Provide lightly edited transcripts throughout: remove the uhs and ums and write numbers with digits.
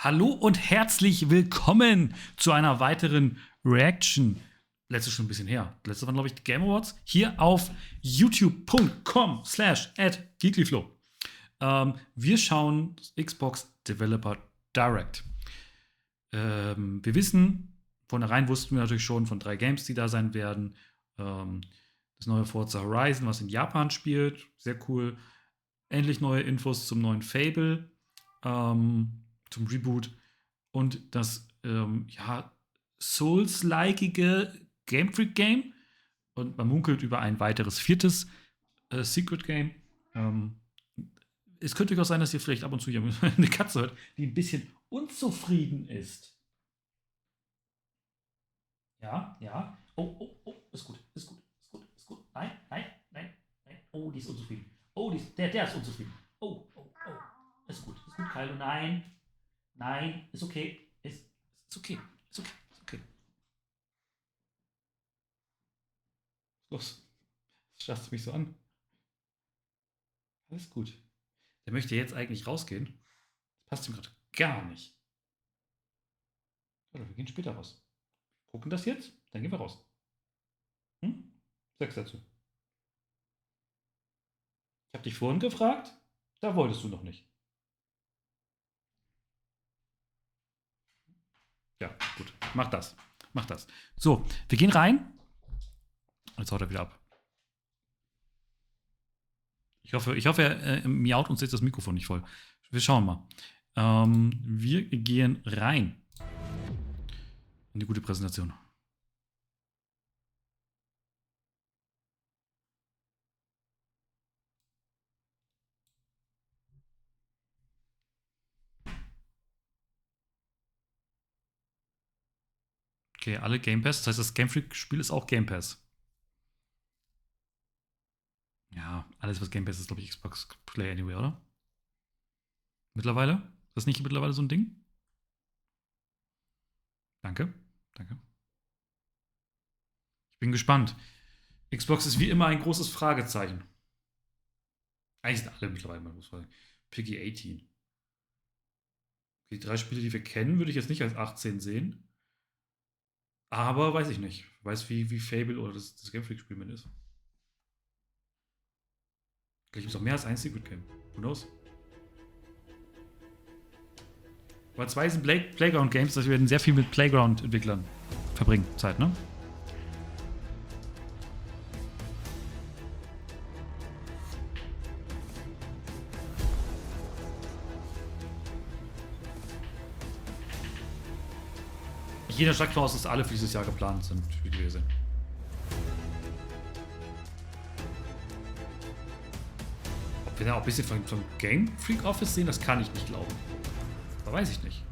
Hallo und herzlich willkommen zu einer weiteren Reaction. Letzte schon ein bisschen her. Letzte waren, glaube ich, die Game Awards. Hier auf youtube.com/geeklyflow. Wir schauen Xbox Developer Direct. Wir wissen, vornherein wussten wir natürlich schon von 3 Games, die da sein werden. Das neue Forza Horizon, was in Japan spielt. Sehr cool. Endlich neue Infos zum neuen Fable. Zum Reboot und das Souls-likeige Game Freak Game und man munkelt über ein weiteres 4. Secret Game. Es könnte durchaus sein, dass ihr vielleicht ab und zu hier eine Katze hört, die ein bisschen unzufrieden ist. Ja. Oh, ist gut. Nein. Oh, die ist unzufrieden. Oh, der ist unzufrieden. Oh. Ist gut, Kylo. Nein, ist okay. Ist okay. Los. Starrst du mich so an? Alles gut. Der möchte jetzt eigentlich rausgehen. Das passt ihm gerade gar nicht. Oder wir gehen später raus. Gucken das jetzt, dann gehen wir raus. Sag's dazu. Ich habe dich vorhin gefragt, da wolltest du noch nicht. Ja, gut. Mach das. So, wir gehen rein. Jetzt haut er wieder ab. Ich hoffe, er miaut uns jetzt das Mikrofon nicht voll. Wir schauen mal. Wir gehen rein. In die gute Präsentation. Okay, alle Game Pass. Das heißt, das Game Freak-Spiel ist auch Game Pass. Ja, alles, was Game Pass ist, glaube ich, Xbox Play Anyway, oder? Mittlerweile? Ist das nicht mittlerweile so ein Ding? Danke. Ich bin gespannt. Xbox ist wie immer ein großes Fragezeichen. Eigentlich sind alle mittlerweile mal groß. Piggy 18. Die 3 Spiele, die wir kennen, würde ich jetzt nicht als 18 sehen. Aber weiß ich nicht. Weiß, wie Fable oder das Game Freak-Spiel mit ist. Vielleicht gibt es auch mehr als ein Secret Game. Who knows? Aber 2 sind Playground Games, das werden sehr viel mit Playground-Entwicklern verbringen. Zeit, ne? Jeder sagt voraus, dass alle für dieses Jahr geplant sind, wie wir sehen. Ob wir da auch ein bisschen vom Game Freak Office sehen, das kann ich nicht glauben. Aber weiß ich nicht.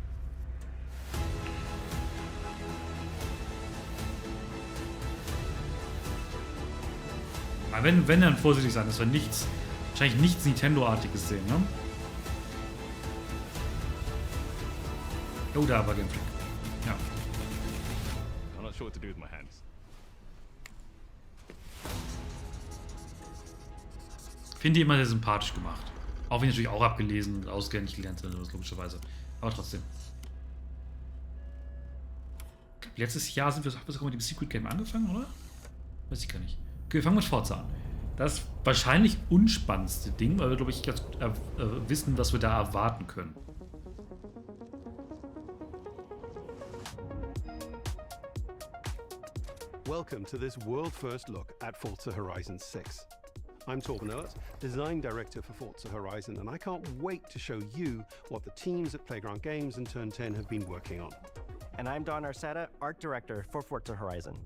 Aber wenn dann vorsichtig sein, dass wir wahrscheinlich nichts Nintendo-artiges sehen, ne? Oh, da war Game Freak. Ja. Sure what to do with my hands. Finde ich immer sehr sympathisch gemacht. Auch wenn ich natürlich auch abgelesen und auswendig gelernt sind, logischerweise. Aber trotzdem. Letztes Jahr haben wir sogar mit dem Secret Game angefangen, oder? Weiß ich gar nicht. Okay, wir fangen mit Forza an. Das ist wahrscheinlich unspannendste Ding, weil wir, glaube ich, ganz gut wissen, was wir da erwarten können. Welcome to this world-first look at Forza Horizon 6. I'm Torben Ehlert, Design Director for Forza Horizon, and I can't wait to show you what the teams at Playground Games and Turn 10 have been working on. And I'm Don Arceta, Art Director for Forza Horizon.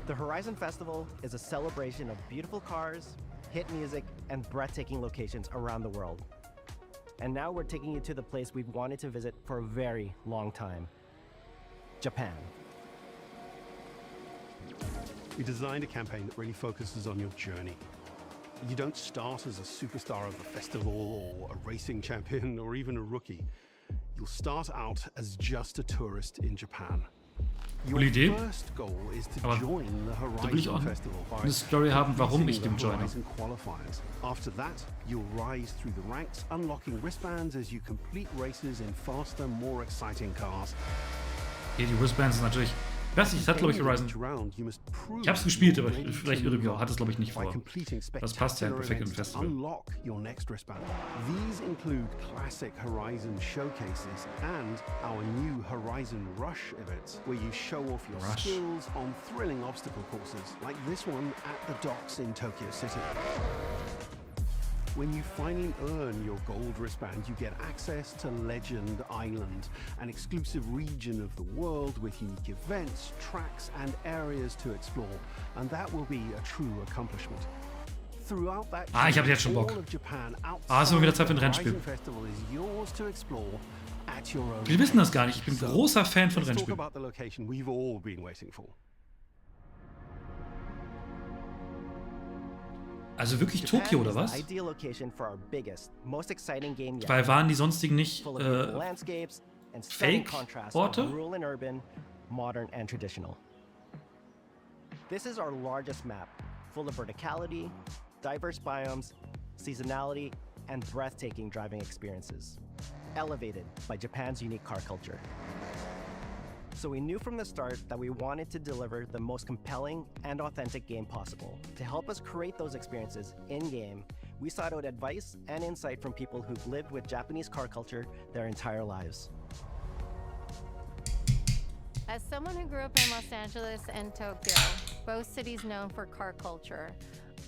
The Horizon Festival is a celebration of beautiful cars, hit music, and breathtaking locations around the world. And now we're taking you to the place we've wanted to visit for a very long time, Japan. We designed a campaign that really focuses on your journey. You don't start as a superstar of the festival or a racing champion or even a rookie. You'll start out as just a tourist in Japan. Coole Idee. First goal is to Aber join the da will ich auch Horizon Festival by eine Story haben, warum ich completing dem the joine. Horizon qualifiers. After that, you'll rise through the ranks, unlocking wristbands as you complete races in faster, more exciting cars. Okay, die Wristbands sind natürlich. Ich weiß nicht, das hat, glaube ich, Horizon. Ich hab's gespielt, aber vielleicht irre mich auch. Hat es, glaube ich, nicht vor. Das passt ja perfekt im Festival. Unlock your next wristband. These include classic Horizon showcases and our new Horizon Rush events, where you show off your skills on thrilling obstacle courses, like this one at the docks in Tokyo City. When you finally earn your gold wristband, you get access to Legend Island, an exclusive region of the world with unique events, tracks, and areas to explore. And that will be a true accomplishment. Throughout that Ich habe jetzt schon Bock. all of Japan Ist immer wieder Zeit für ein outside the Rennspiel. Horizon Festival is yours to explore at your own Wir wissen das pace. gar nicht. Ich bin großer Fan von Let's talk Rennspielen. about the location we've all been waiting for. Also wirklich Tokio oder was? Ideal location for our biggest, most exciting game yet. Weil waren die sonstigen nicht Full of beautiful landscapes and stunning contrasts of Fake-Orte? rural and urban, modern and traditional. This is our largest map, full of verticality, diverse biomes, seasonality, and breathtaking driving experiences, elevated by Japan's unique car culture. So we knew from the start that we wanted to deliver the most compelling and authentic game possible. To help us create those experiences in-game, we sought out advice and insight from people who've lived with Japanese car culture their entire lives. As someone who grew up in Los Angeles and Tokyo, both cities known for car culture,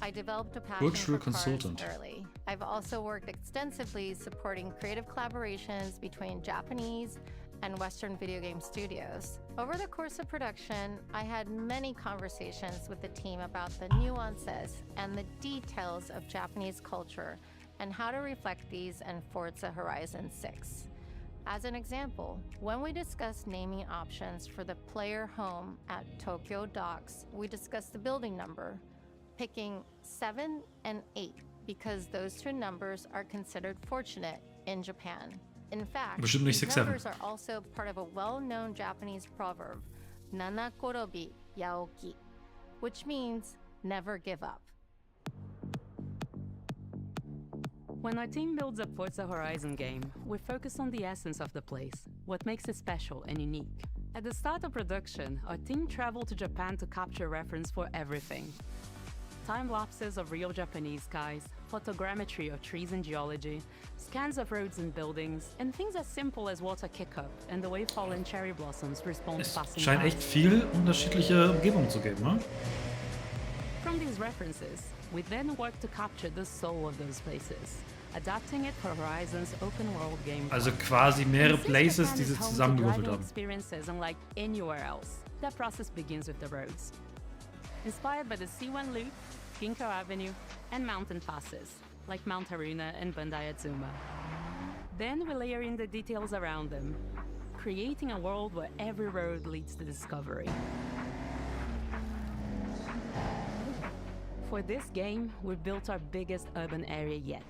I developed a passion Cultural for cars consultant. early. I've also worked extensively supporting creative collaborations between Japanese and Western video game studios. Over the course of production, I had many conversations with the team about the nuances and the details of Japanese culture and how to reflect these in Forza Horizon 6. As an example, when we discussed naming options for the player home at Tokyo Docks, we discussed the building number, picking 7 and 8 because those two numbers are considered fortunate in Japan. In fact, Bestimmt nicht these 6-7. numbers are also part of a well-known Japanese proverb, Nana Korobi Yaoki, which means never give up. When our team builds a Forza Horizon game, we focus on the essence of the place, what makes it special and unique. At the start of production, our team traveled to Japan to capture reference for everything. Time lapses of real Japanese skies, photogrammetry of trees and geology, scans of roads and buildings, and things as simple as water kick-up and the way fallen cherry blossoms respond Es passing scheint by. echt viel unterschiedliche Umgebungen zu geben, ne? From these references, we then work to capture the soul of those places, adapting it for Horizon's open-world game. Also quasi mehrere Since Places, Japan die sie is home to zusammengewürfelt driving haben. experiences unlike anywhere else. That process begins with the roads. Inspired by the C1 Loop, Ginkgo Avenue, and mountain passes, like Mount Haruna and Bandai Atsuma. Then we layer in the details around them, creating a world where every road leads to discovery. For this game, we built our biggest urban area yet.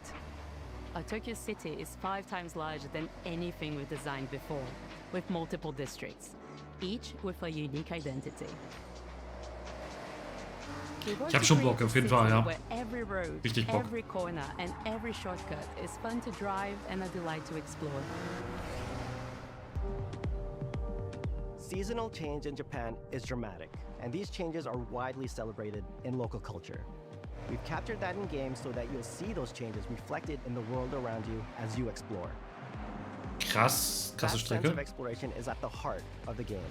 Our Tokyo city is 5 times larger than anything we've designed before, with multiple districts, each with a unique identity. Ich hab schon Bock, auf jeden Fall, ja. Where every road, Richtig Bock. every corner, and every shortcut is fun to drive and a delight to explore. Seasonal change in Japan is dramatic, and these changes are widely celebrated in local culture. We've captured that in game so that you'll see those changes reflected in the world around you as you explore. Krass, krasse That sense of Strecke. exploration is at the heart of the game.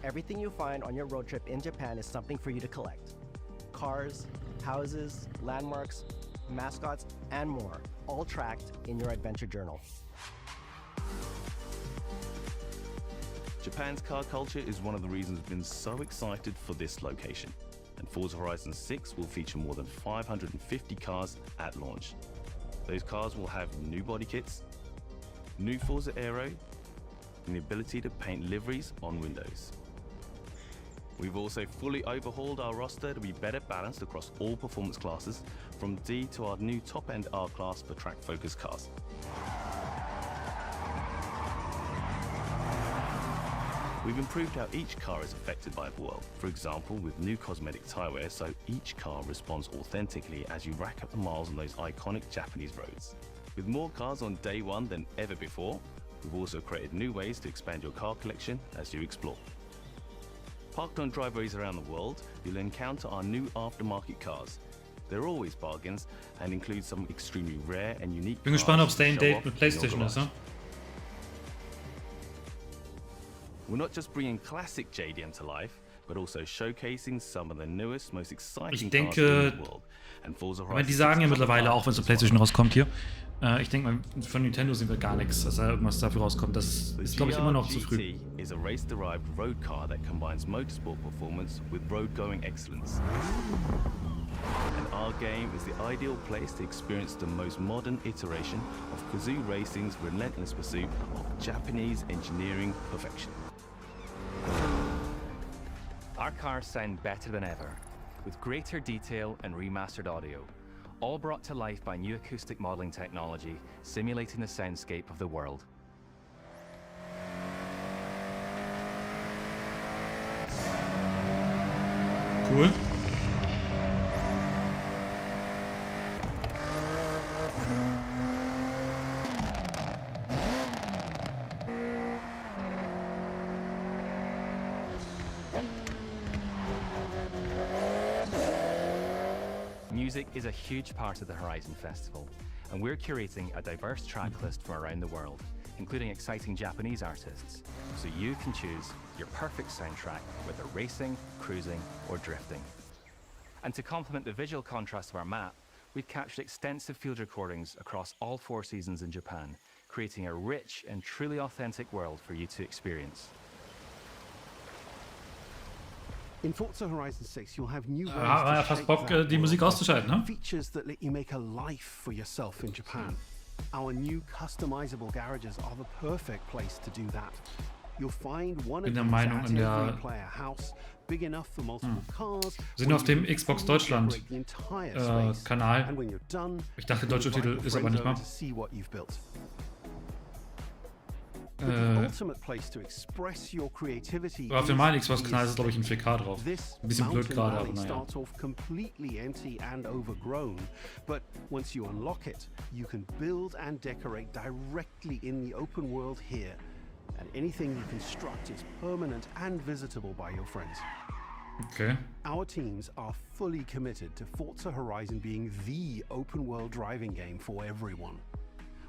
Everything you find on your road trip in Japan is something for you to collect. Cars, houses, landmarks, mascots, and more, all tracked in your adventure journal. Japan's car culture is one of the reasons we've been so excited for this location. And Forza Horizon 6 will feature more than 550 cars at launch. Those cars will have new body kits, new Forza Aero, and the ability to paint liveries on windows. We've also fully overhauled our roster to be better balanced across all performance classes, from D to our new top-end R-Class for track-focused cars. We've improved how each car is affected by the world. For example, with new cosmetic tyre wear, so each car responds authentically as you rack up the miles on those iconic Japanese roads. With more cars on day one than ever before, we've also created new ways to expand your car collection as you explore. Parked on driveways around the world, you'll encounter our new aftermarket cars. They're always bargains and include some extremely rare and unique Bin cars gespannt, ob to Stay and show Date off mit in your PlayStation ist, garage. ne? We're not just bringing classic JDM to life, but also showcasing some of the newest, most exciting cars in the world. And Forza Aber die Horizon sagen ja 6 mittlerweile auch, wenn es zur PlayStation rauskommt hier. Ich denke mal, von Nintendo sehen wir gar nichts, dass da irgendwas dafür rauskommt. Das ist, glaube ich, immer noch zu früh. GT is a race-derived road car that combines motorsport performance with road-going excellence. And our game is the ideal place to experience the most modern iteration of Kazoo Racing's relentless pursuit of Japanese engineering perfection. Our cars sound better than ever, with greater detail and remastered audio, all brought to life by new acoustic modeling technology, simulating the soundscape of the world. Cool. Music is a huge part of the Horizon Festival, and we're curating a diverse track list from around the world, including exciting Japanese artists, so you can choose your perfect soundtrack, whether racing, cruising, or drifting. And to complement the visual contrast of our map, we've captured extensive field recordings across all 4 seasons in Japan, creating a rich and truly authentic world for you to experience. In Forza Horizon 6, you'll have new ways Ja, to fast shape Bock, that die Musik world. auszuschalten, ne? Features that let you make a life for yourself in Japan. Our new customizable garages are the perfect place to do that. You'll find one of Bin der these Meinung, at in der- every player house, big enough for multiple cars. Wir sind where auf you dem can Xbox fully Deutschland decorate the entire space. Kanal. And when you're done, Ich dachte, you deutscher can Titel invite ist your aber nicht friends mal. over to see what you've built. But the ultimate place to express your creativity Aber auf dem is normalen the Xbox-Kanal ist es, glaube ich, in estate. 4K drauf. This Ein bisschen blöd mountain gerade, aber valley naja. starts off completely empty and overgrown, but once you unlock it, you can build and decorate directly in the open world here. And anything you construct is permanent and visitable by your friends. Okay. Our teams are fully committed to Forza Horizon being the open world driving game for everyone.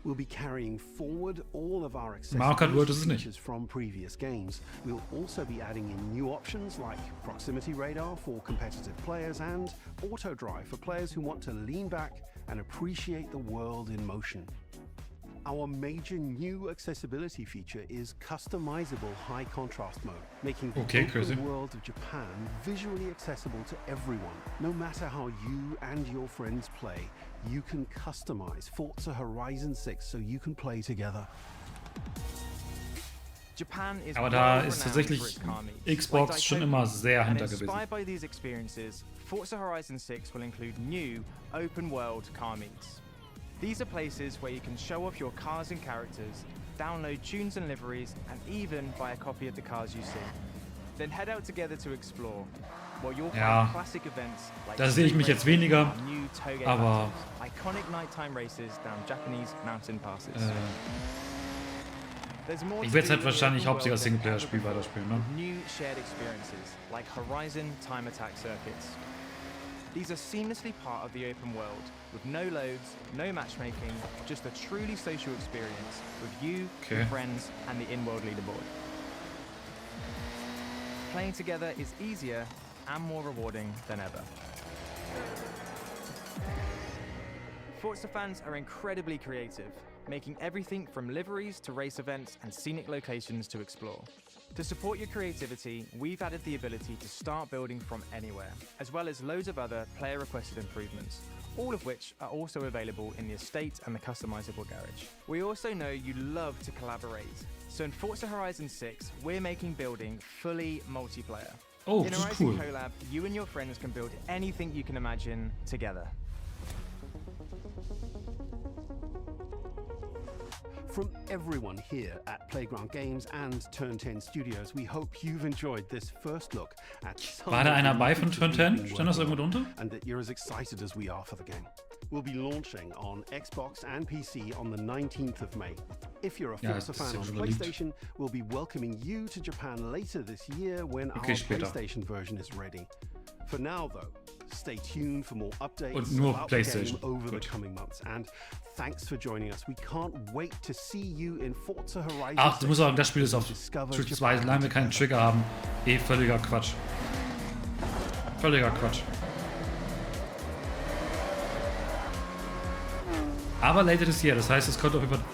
We'll be carrying forward all of our Mario Kart World ist es accessibility nicht. features from previous games. We'll also be adding in new options like proximity radar for competitive players and auto drive for players who want to lean back and appreciate the world in motion. Our major new accessibility feature is customizable high contrast mode, making the Okay, crazy. open world of Japan visually accessible to everyone. No matter how you and your friends play, you can customize Forza Horizon 6 so you can play together. Japan is Aber da well ist renowned tatsächlich for its car meets, Xbox like schon Daytona. immer sehr And hinter gewesen. inspired by these experiences, Forza Horizon 6 will include new open-world car meets. These are places where you can show off your cars and characters, download tunes and liveries, and even buy a copy of the cars you see. Then head out together to explore, where you'll Ja, find classic events like da sehe ich mich jetzt street weniger, racing, new toge aber- battles, iconic nighttime races down Japanese mountain passes. There's more Ich to werde es do halt in the wahrscheinlich open hauptsächlich als world than Singleplayer-Spiel ever before, weiterspielen, ne? with new shared experiences like Horizon Time Attack circuits. These are seamlessly part of the open world, with no loads, no matchmaking, just a truly social experience with you, Okay. your friends, and the in-world leaderboard. Playing together is easier and more rewarding than ever. Forza fans are incredibly creative, making everything from liveries to race events and scenic locations to explore. To support your creativity, we've added the ability to start building from anywhere, as well as loads of other player-requested improvements, all of which are also available in the estate and the customizable garage. We also know you love to collaborate, so in Forza Horizon 6, we're making building fully multiplayer. Oh, In das ist Horizon cool. Collab, you and your friends can build anything you can imagine together. From everyone here at Playground Games and Turn 10 Studios, we hope you've enjoyed this first look at War da einer bei von Turn 10? Stand das irgendwo drunter? and that you're as excited as we are for the game. We'll be launching on Xbox and PC on the 19th of May. If you're a Forza fan on PlayStation, we'll be welcoming you to Japan later this year when our PlayStation version is ready. For now, though, stay tuned for more updates about the game over the coming months. And thanks for joining us. We can't wait to see you in Forza Horizon. Ach, du musst sagen, das Spiel ist auf Twitch 2, solange wir keinen Trigger haben. Völliger Quatsch. Völliger Quatsch. Aber later this year, das heißt, es kommt auf jeden Fall.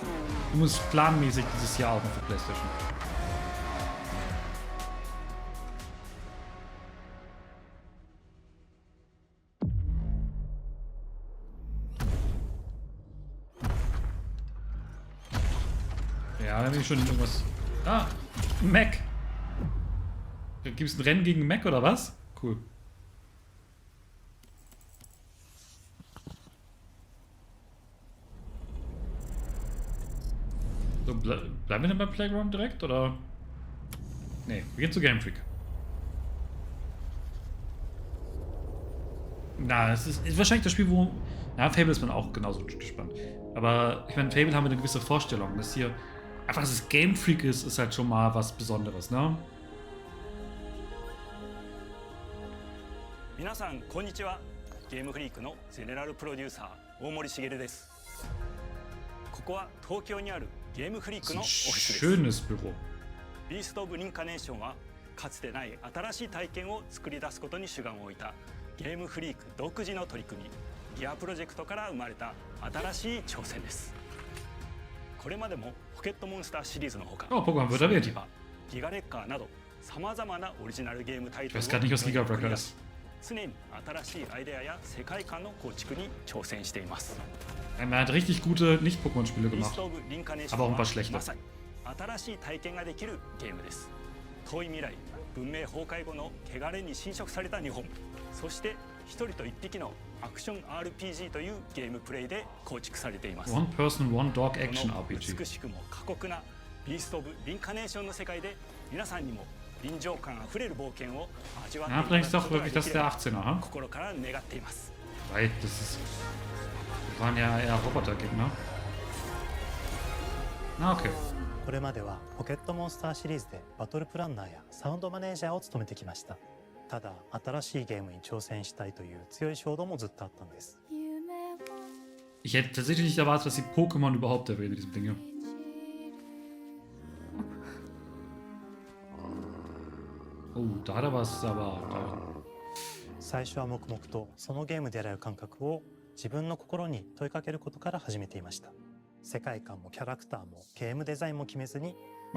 Du musst planmäßig dieses Jahr auch noch für PlayStation. Ja, da bin ich schon irgendwas. Ah, Mac. Gibt es ein Rennen gegen Mac oder was? Cool. So, bleiben wir denn beim Playground direkt, oder? Nee, wir gehen zu Game Freak. Na, es ist wahrscheinlich das Spiel, wo... Ja, Fable ist man auch genauso gespannt. Aber ich meine, Fable haben wir eine gewisse Vorstellung. Dass hier einfach, dass es Game Freak ist halt schon mal was Besonderes, ne? 皆さんこんにちは。ゲームフリークのゼネラルプロデューサー大森茂です。ここは東京にあるゲームフリークのオフィスです。Schönes Büro. ビースト・オブ・リンカネーションはかつてない新しい体験を作り出すことに主眼を置いたゲームフリーク独自の取り組みギアプロジェクトから生まれた新しい挑戦です。これまでもポケットモンスターシリーズのほか、ギガレッカーなどさまざまなオリジナルゲームタイトルを繰り出し、常に新しいアイデアや世界観の構築に挑戦しています。Er hat richtig gute Nicht-Pokémon-Spiele gemacht, aber auch ein paar schlechte. 新しい体験ができるゲームです。遠い未来、文明崩壊後の汚れに侵食された日本、そして一人と一匹のアクション RPG というゲームプレイで構築されています。One person, one dog action この RPG. 美しくも過酷なビースト・オブ・リンカネーションの世界で皆さんにも臨場感あふれる冒険を味わっていただくことができれば心から願っています。Weil das waren ja eher Robotergegner. Ah, okay. これまではポケットモンスターシリーズでバトルプランナーやサウンドマネージャーを務めてきました。ただ新しいゲームに挑戦したいという強い衝動もずっとあったんです。Ich hätte tatsächlich nicht erwartet, dass sie Pokémon überhaupt erwähnen in diesem Ding. Oh, da hat er was, aber... 最初は黙々とそのゲームでやれる感覚を自分の心に問いかけることから始めていました。世界観もキャラクターもゲームデザインも決めずに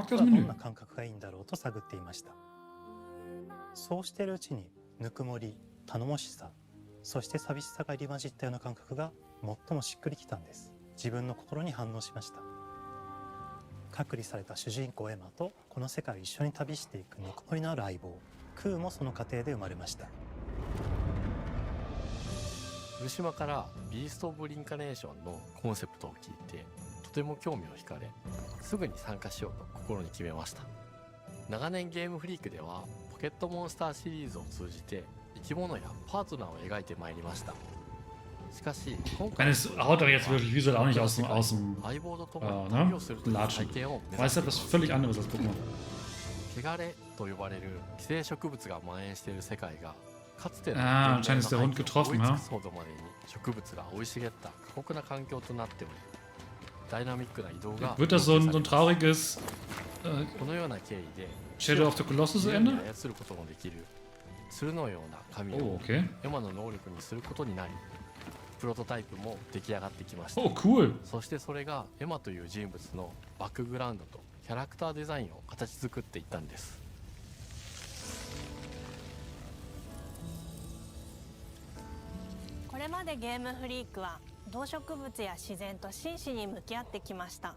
どんな感覚がいいんだろうと探っていました。そうしているうちにぬくもり、頼もしさ、そして寂しさが入り混じったような感覚が最もしっくりきたんです。自分の心に反応しました。隔離された主人公エマとこの世界を一緒に旅していくぬくもりのある相棒クーもその過程で生まれました。古島からビースト・オブ・リンカネーションのコンセプトを聞いてとても興味を惹かれ、すぐに参加しようと心に決めました。長年ゲームフリークではポケットモンスターシリーズを通じて生き物やパートナーを描いてまいりました。しかし今回 Es haut doch jetzt wirklich visuell auch nicht aus dem ne? Latschen. Weil es etwas völlig anderes als Pokémon. 汚れと呼ばれる寄生植物が蔓延している世界がかつての anscheinend ist der Hund getroffen, ha? ほどまでに植物が生い茂った過酷な環境となっており、ダイナミックな移動が Wird das so ein trauriges このような経緯で Shadow of the Colossus Ende? 操ることのできる鶴のような髪を エマの能力にすることになり、プロトタイプも出来上がってきました。 Oh, cool. そしてそれがエマという人物のバックグラウンドとキャラクターデザインを形作っていったんです。これまでゲームフリークは動植物や自然と真摯に向き合ってきました。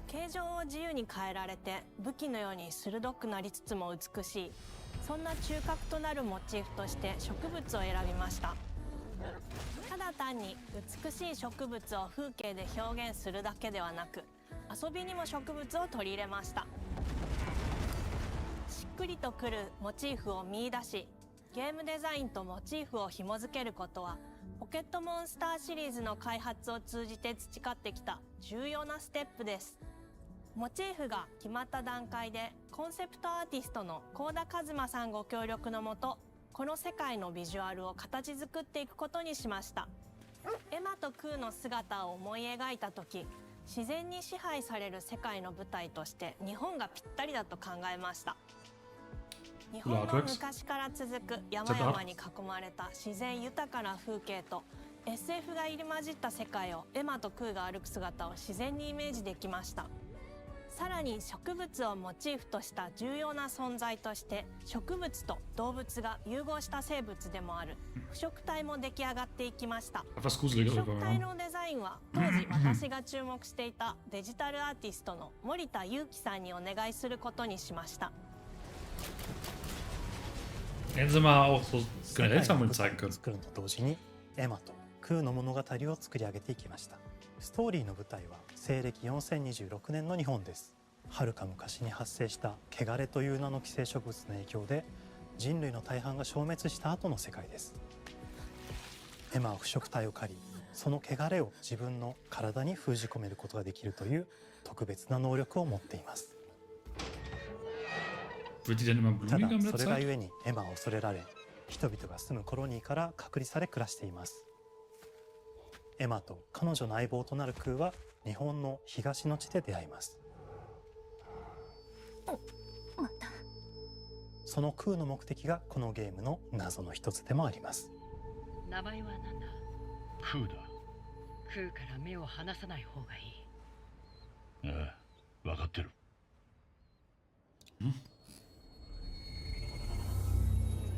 形状を自由に変えられて武器のように鋭くなりつつも美しい、そんな中核となるモチーフとして植物を選びました。ただ単に美しい植物を風景で表現するだけではなく、遊びにも植物を取り入れました。しっくりとくるモチーフを見出し、ゲームデザインとモチーフを紐付けることはポケットモンスターシリーズの開発を通じて培ってきた重要なステップです。モチーフが決まった段階でコンセプトアーティストの幸田一馬さんご協力のもと、この世界のビジュアルを形作っていくことにしました。エマとクーの姿を思い描いた時、自然に支配される世界の舞台として日本がぴったりだと考えました。日本の昔から続く山々に囲まれた自然豊かな風景と SF が入り混じった世界をエマとクーが歩く姿を自然にイメージできました。さらに植物をモチーフとした重要な存在として、植物と動物が融合した生物でもある腐植体も出来上がっていきました。腐植体のデザインは当時私が注目していたデジタルアーティストの森田裕樹さんにお願いすることにしました。Hätten sie mal auch so generell Sammlungen zeigen können. 作るのと同時にエマとクーの物語を作り上げていきました。ストーリーの舞台は西暦4026年の日本です。はるか昔に発生した汚れという名の寄生植物の影響で人類の大半が消滅した後の世界です。エマは腐植体を借り、その汚れを自分の体に封じ込めることができるという特別な能力を持っています。ただそれがゆえにエマは恐れられ、人々が住むコロニーから隔離され暮らしています。エマと彼女の相棒となるクーは日本の東の地で出会います。そのクーの目的がこのゲームの謎の一つでもあります。名前は何だ？クーだ。クーから目を離さない方がいい。ああ、分かってる。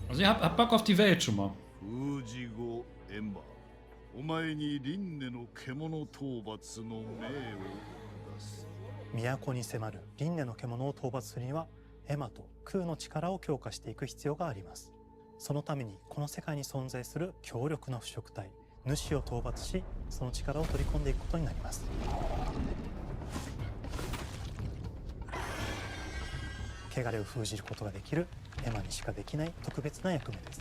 Also ihr habt Bock auf die Welt schon mal. 封じ後エマ、お前に輪廻の獣討伐の命を出す。都に迫る輪廻の獣を討伐するにはエマとクーの力を強化していく必要があります。そのためにこの世界に存在する強力な腐植体主を討伐し、その力を取り込んでいくことになります。汚れを封じることができるエマにしかできない特別な役目です。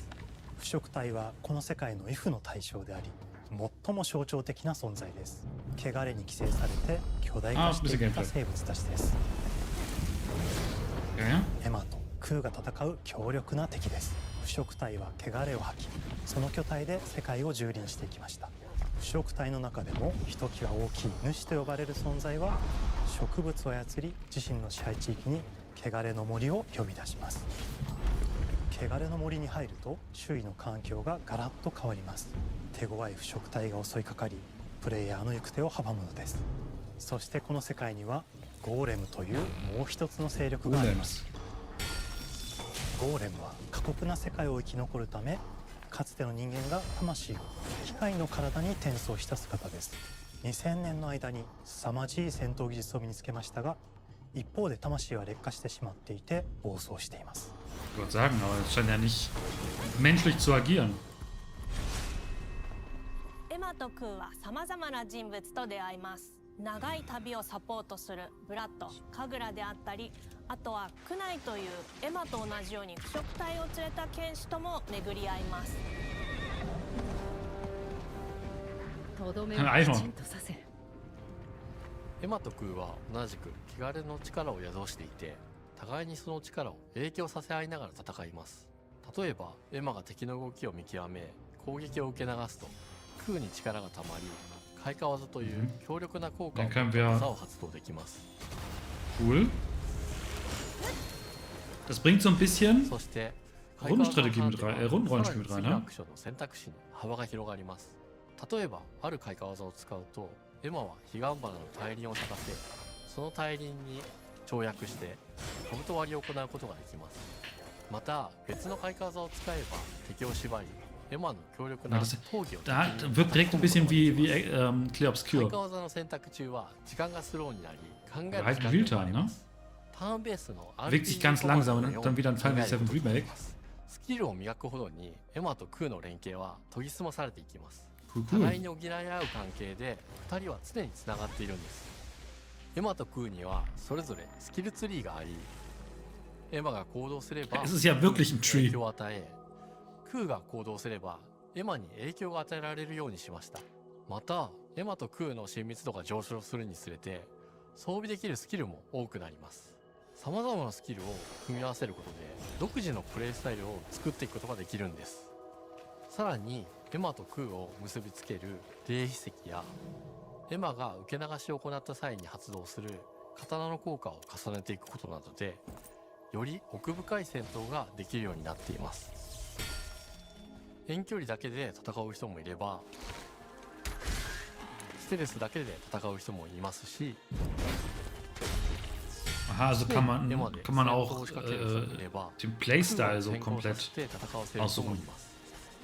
腐植体はこの世界の畏怖の対象であり、最も象徴的な存在です。汚れに寄生されて巨大化していった生物たちです。エマとクーが戦う強力な敵です。腐植体は汚れを吐き、その巨体で世界を蹂躙していきました。腐植体の中でもひときわ大きい主と呼ばれる存在は、植物を操り自身の支配地域に汚れの森を呼び出します。汚れの森に入ると周囲の環境がガラッと変わります。手強い腐植体が襲いかかり、プレイヤーの行く手を阻むのです。そしてこの世界にはゴーレムというもう一つの勢力があります。ゴーレムは過酷な世界を生き残るため、かつての人間が魂を機械の体に転送した姿です。2000年の間に凄まじい戦闘技術を身につけましたが、一方で魂は劣化してしまっていて暴走しています。Ich wollte sagen, aber es scheint ja nicht menschlich zu agieren. エマとクーはさまざまな人物と出会います。長い旅をサポートするブラッド、カグラであったり、あとはクナイというエマと同じように腐植体を連れた剣士とも巡り合います。とどめをきちんとさせる。エマとクーは同じく汚れの力を宿していて、互いにその力を影響させ合いながら戦います。例えばエマが敵の動きを見極め攻撃を受け流すと、クーに力がたまり開花技という強力な効果を持った技を発動できます。Cool. Das bringt so ein bisschen そしてRundenstrategie mit rein, Rundenrollenspiel mit rein, ア ne? クションの選択肢に幅が広がります。例えばある開花技を使うと、エマは彼岸花の大輪を咲かせ、その大輪に跳躍して兜割りを行うことができます。また別の開花技を使えば敵を縛り、エマの強力な闘技を Da wirkt direkt ein bisschen wie Clear 開 Obscure. 花技の選択中は時間がスローになり、考える Halt 時間 Realtime, がありま ne? す。ターンベースの Bewegt sich ganz langsam und dann wieder ein Final Fantasy VII Remake. スキルを磨くほどにエマとクーの連携は研ぎ澄まされていきます。 Cool, 互い cool. に補い合う関係で2人は常につながっているんです。エマとクーにはそれぞれスキルツリーがあり、エマが行動すれば Es ist ja wirklich ein 影 Tree. 響を与え、クーが行動すればエマに影響が与えられるようにしました。またエマとクーの親密度が上昇するにつれて装備できるスキルも多くなります。さまざまなスキルを組み合わせることで独自のプレイスタイルを作っていくことができるんです。さらにエマとクーを結びつける霊秘石やエマが受け流しを行った際に発動する刀の効果を重ねていくことなどでより奥深い戦闘ができるようになっています。遠距離だけで戦う人もいればステルスだけで戦う人もいますし、Aha, also kann man auch den Playstyle so komplett aussuchen.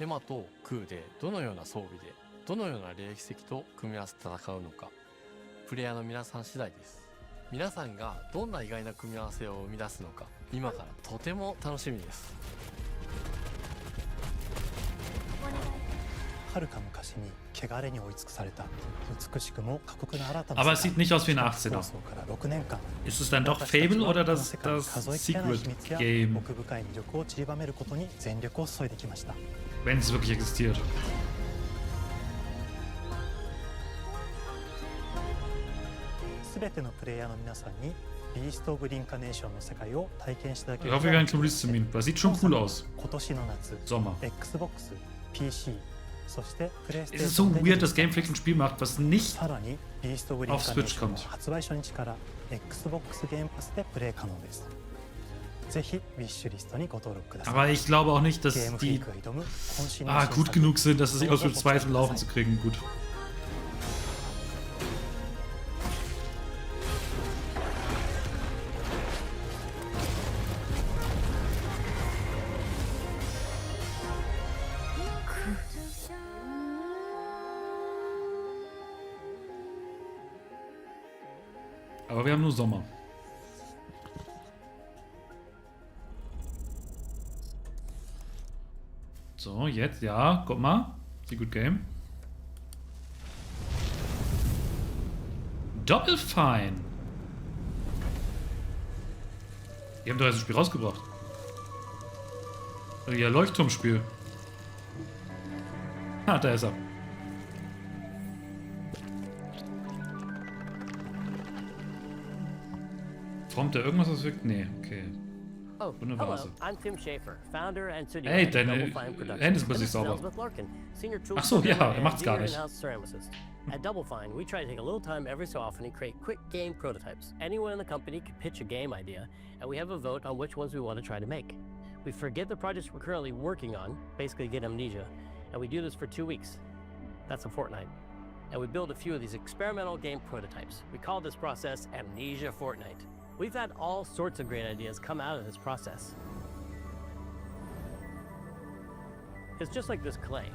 エマとクーでどのような装備でどのような霊秘石と組み合わせて戦うのか、プレイヤーの皆さん次第です。皆さんがどんな意外な組み合わせを生み出すのか、今からとても楽しみです。遥か昔に汚れに追い尽くされた美しくも過酷な新たな Aber es sieht nicht aus wie ein 18er. から6年間 Ist es dann doch Fable oder das Secret Game? 奥深い魅力を散りばめることに全力を注いできました。 Wenn es wirklich existiert. すべてのプレイヤーの皆さんにビースト・オブ・リンカネーションの世界を体験していただけ Ich る hoffe, wir werden einen Release-Termin. Das sieht schon cool aus. 今年の夏 Sommer. Xbox、PC、そしてプレイステー Es ショ ist ン so weird, dass Game Freak ein Spiel macht, was nicht さらにビースト・オブ・リン auf カネー Switch ションの kommt. 発売初日から Xbox ゲームパスでプレイ可能です。ぜひウィッシュリストにご登録ください。 Aber ich glaube auch nicht, dass die gut genug sind, dass es sich ausführt, 2 zum Laufen zu kriegen. Gut. Aber wir haben nur Sommer. So, jetzt, ja, guck mal. Secret Game. Doppelfein. Die haben doch jetzt ein Spiel rausgebracht. Ja, Leuchtturmspiel. Ah, da ist er. Kommt da irgendwas, was wirkt? Nee, okay. Oh, hello. I'm Tim Schafer, founder and studio Hey, head of deine Double Fine Productions. Hände sind plötzlich And this is sauber. Elizabeth Larkin, senior tool Ach so, ja, programmer macht's and gar senior nicht. in-house ceramicist. At Double Fine, we try to take a little time every so often to create quick game prototypes. Anyone in the company can pitch a game idea, and we have a vote on which ones we want to try to make. We forget the projects we're currently working on, basically get amnesia, and we do this for 2 weeks. That's a fortnight. And we build a few of these experimental game prototypes. We call this process Amnesia Fortnight. We've had all sorts of great ideas come out of this process. It's just like this clay.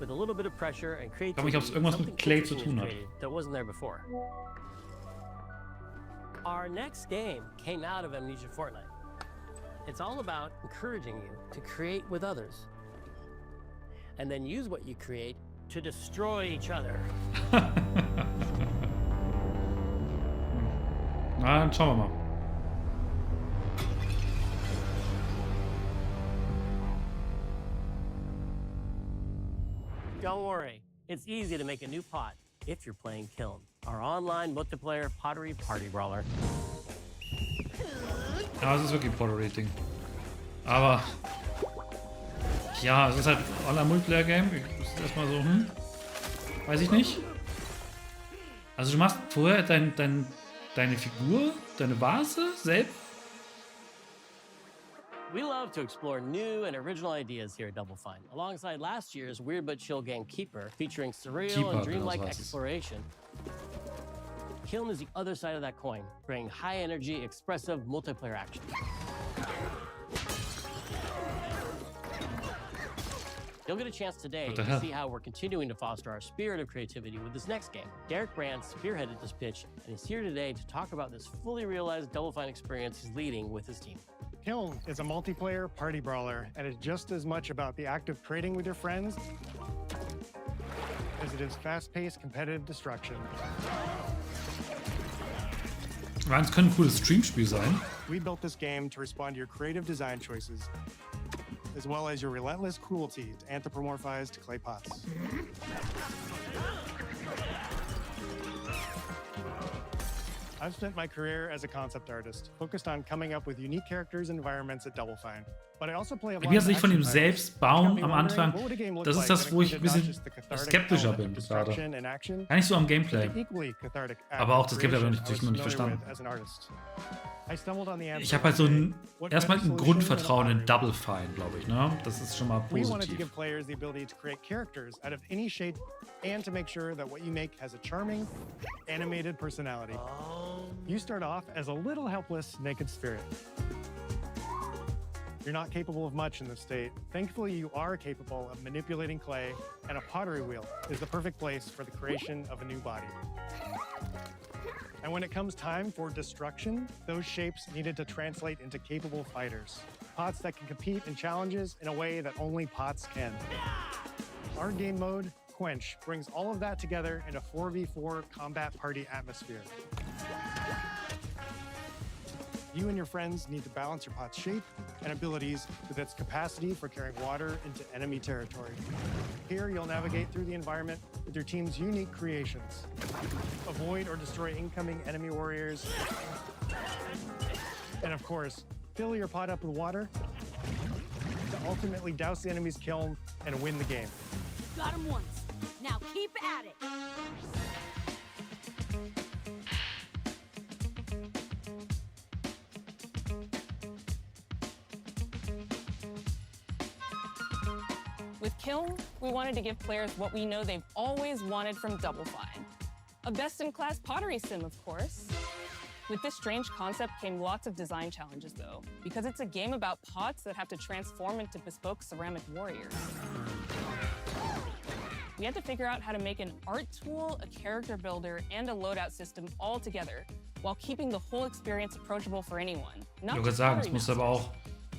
With a little bit of pressure and creativity, ob es irgendwas mit something Clay zu interesting tun is hat. created that wasn't there before. Our next game came out of Amnesia Fortnight. It's all about encouraging you to create with others, and then use what you create to destroy each other. Na, dann schauen wir mal. Don't worry, it's easy to make a new pot if you're playing Kiln, our online multiplayer pottery party brawler. Ja, es ist wirklich ein Pottery-Ding. Aber ja, es ist halt Online-Multiplayer-Game. Das ist erstmal so, weiß ich nicht. Also du machst vorher deine Figur, deine Vase selbst. We love to explore new and original ideas here at Double Fine, alongside last year's Weird But Chill game Keeper, featuring surreal and dreamlike exploration. Kiln is the other side of that coin, bringing high-energy, expressive multiplayer action. You'll get a chance today to see how we're continuing to foster our spirit of creativity with this next game. Derek Brand spearheaded this pitch, and he's here today to talk about this fully realized Double Fine experience he's leading with his team. Kiln is a multiplayer party brawler and is just as much about the act of trading with your friends as it is fast-paced competitive destruction. Es könnte ein cooles Streamspiel sein. We built this game to respond to your creative design choices, as well as your relentless cruelty to anthropomorphized clay pots. I've spent my career as a concept artist, focused on coming up with unique characters and environments at Double Fine. But I also play a lot Wie er of sich von ihm action selbst titles. bauen Got me am wondering, Anfang, what would a game look das ist like das, that wo ich ein included not bisschen just the cathartic skeptischer element bin of gerade. destruction and action, Gar nicht so am but the Gameplay. equally cathartic act Aber auch of das Gameplay habe ich creation I was natürlich noch nicht familiar verstanden. with as an artist. I stumbled on the answer Ich habe halt so ein, What erstmal better ein solution Grundvertrauen than a in Double Fine, glaube ich. Ne? Das ist schon mal We wanted to positiv. give players the ability to create characters out of any shape and to make sure that what you make has a charming, animated personality. You start off as a little helpless, naked spirit. You're not capable of much in this state. Thankfully, you are capable of manipulating clay, and a pottery wheel is the perfect place for the creation of a new body. And when it comes time for destruction, those shapes needed to translate into capable fighters. Pots that can compete in challenges in a way that only pots can. Our game mode, Quench, brings all of that together in a 4v4 combat party atmosphere. You and your friends need to balance your pot's shape and abilities with its capacity for carrying water into enemy territory. Here, you'll navigate through the environment with your team's unique creations. Avoid or destroy incoming enemy warriors. And of course, fill your pot up with water to ultimately douse the enemy's kiln and win the game. Got him once. Now keep at it. With Kiln, we wanted to give players what we know they've always wanted from Double Fine. A best-in-class pottery sim, of course. With this strange concept came lots of design challenges, though, because it's a game about pots that have to transform into bespoke ceramic warriors. We had to figure out how to make an art tool, a character builder, and a loadout system all together, while keeping the whole experience approachable for anyone. Ich wollte sagen, es muss aber auch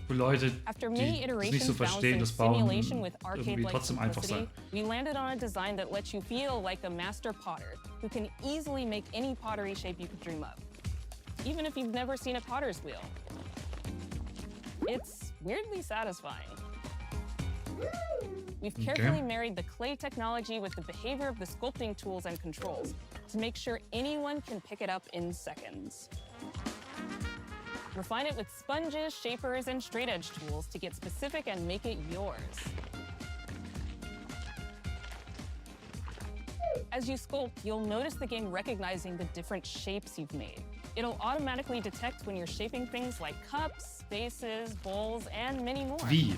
für Leute, After die many es nicht iterations so verstehen, balancing das Bauen simulation with irgendwie arcade-like trotzdem einfach sein. simplicity, we landed on a design that lets you feel like a master potter who can easily make any pottery shape you could dream of, even if you've never seen a potter's wheel. It's weirdly satisfying. We've carefully married the clay technology with the behavior of the sculpting tools and controls to make sure anyone can pick it up in seconds. Refine it with sponges, shapers, and straight edge tools to get specific and make it yours. As you sculpt, you'll notice the game recognizing the different shapes you've made. It'll automatically detect when you're shaping things like cups, vases, bowls, and many more. Wie?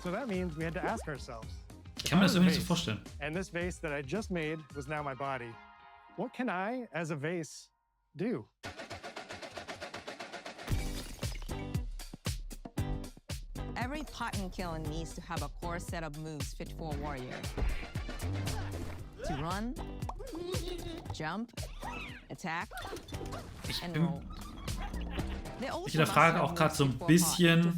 So that means we had to ask ourselves, Ich kann mir das irgendwie nicht so vorstellen. and this vase that I just made was now my body. What can I, as a vase, do? Every pot and kiln needs to have a core set of moves fit for a warrior. To run, jump, attack, and roll. Ich hinterfrage auch gerade so ein bisschen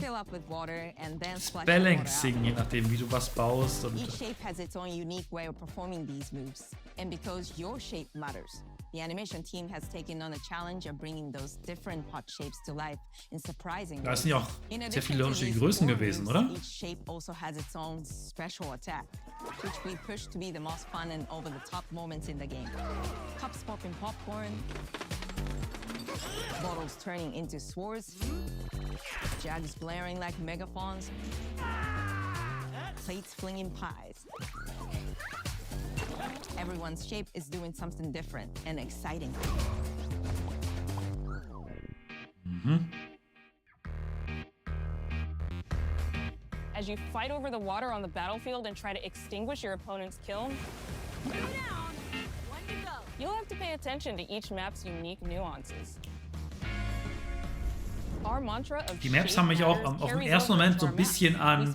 Balancing, je nachdem, wie du was baust. Und each shape has its own unique way of performing these moves. And because your shape matters, the animation team has taken on the challenge of bringing those different pot shapes to life in surprising ways. Da sind ja auch sehr viele unterschiedliche Größen gewesen, oder? Each shape also has its own special attack, which we push to be the most fun and over-the-top moments in the game. Cups popping popcorn, bottles turning into swords, jugs blaring like megaphones, plates flinging pies. Everyone's shape is doing something different and exciting. As you fight over the water on the battlefield and try to extinguish your opponent's kiln, you'll have to pay attention to each map's unique nuances. Our mantra of Die Maps haben mich auch auf den ersten Moment so ein bisschen an